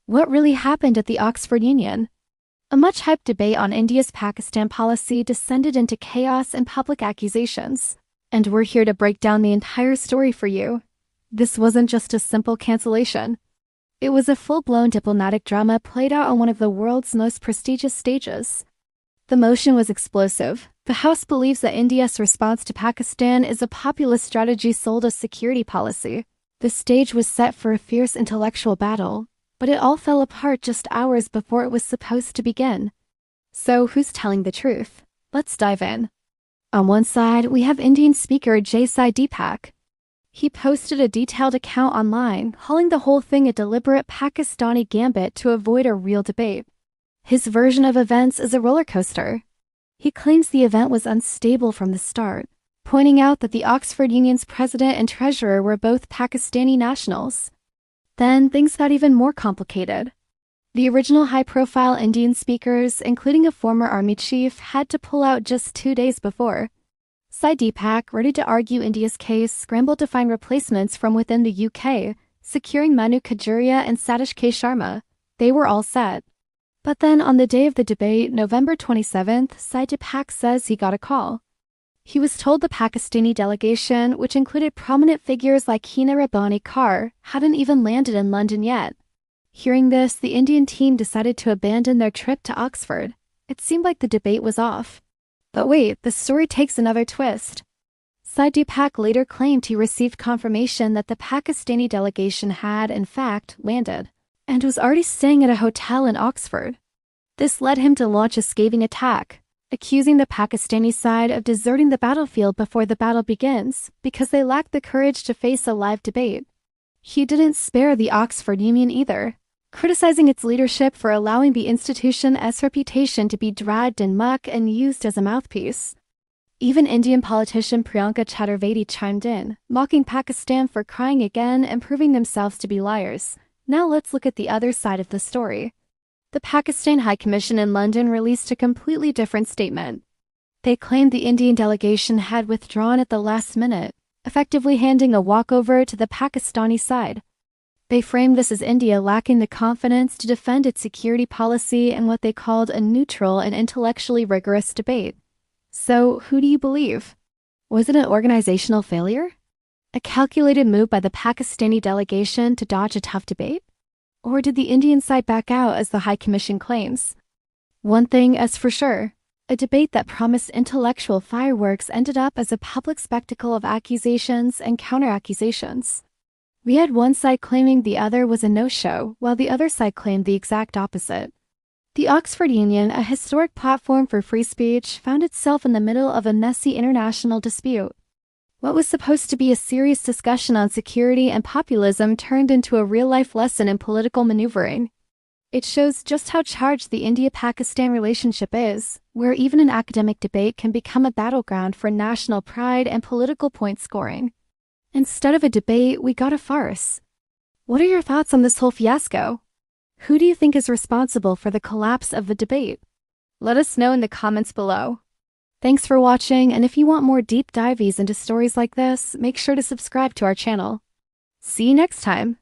What really happened at the Oxford Union? A much-hyped debate on India's Pakistan policy descended into chaos and public accusations. And we're here to break down the entire story for you. This wasn't just a simple cancellation. It was a full-blown diplomatic drama played out on one of the world's most prestigious stages. The motion was explosive. The House believes that India's response to Pakistan is a populist strategy sold as security policy. The stage was set for a fierce intellectual battle, but it all fell apart just hours before it was supposed to begin. So who's telling the truth? Let's dive in. On one side, we have Indian speaker J Sai Deepak. He posted a detailed account online, calling the whole thing a deliberate Pakistani gambit to avoid a real debate. His version of events is a roller coaster. He claims the event was unstable from the start, pointing out that the Oxford Union's president and treasurer were both Pakistani nationals. Then things got even more complicated. The original high-profile Indian speakers, including a former army chief, had to pull out just 2 days before. Sai Deepak, ready to argue India's case, scrambled to find replacements from within the UK, securing Manu Kajuria and Satish K. Sharma. They were all set. But then on the day of the debate, November 27th, Sai Deepak says he got a call. He was told the Pakistani delegation, which included prominent figures like Hina Rabbani Kar, hadn't even landed in London yet. Hearing this, the Indian team decided to abandon their trip to Oxford. It seemed like the debate was off. But wait, the story takes another twist. Sai Deepak later claimed he received confirmation that the Pakistani delegation had, in fact, landed, and was already staying at a hotel in Oxford. This led him to launch a scathing attack, accusing the Pakistani side of deserting the battlefield before the battle begins because they lacked the courage to face a live debate. He didn't spare the Oxford Union either, criticizing its leadership for allowing the institution's reputation to be dragged in muck and used as a mouthpiece. Even Indian politician Priyanka Chaturvedi chimed in, mocking Pakistan for crying again and proving themselves to be liars. Now let's look at the other side of the story. The Pakistan High Commission in London released a completely different statement. They claimed the Indian delegation had withdrawn at the last minute, effectively handing a walkover to the Pakistani side. They framed this as India lacking the confidence to defend its security policy in what they called a neutral and intellectually rigorous debate. So, who do you believe? Was it an organizational failure? A calculated move by the Pakistani delegation to dodge a tough debate? Or did the Indian side back out as the High Commission claims? One thing is for sure, a debate that promised intellectual fireworks ended up as a public spectacle of accusations and counter-accusations. We had one side claiming the other was a no-show, while the other side claimed the exact opposite. The Oxford Union, a historic platform for free speech, found itself in the middle of a messy international dispute. What was supposed to be a serious discussion on security and populism turned into a real-life lesson in political maneuvering. It shows just how charged the India-Pakistan relationship is, where even an academic debate can become a battleground for national pride and political point scoring. Instead of a debate, we got a farce. What are your thoughts on this whole fiasco? Who do you think is responsible for the collapse of the debate? Let us know in the comments below. Thanks for watching, and if you want more deep dives into stories like this, make sure to subscribe to our channel. See you next time!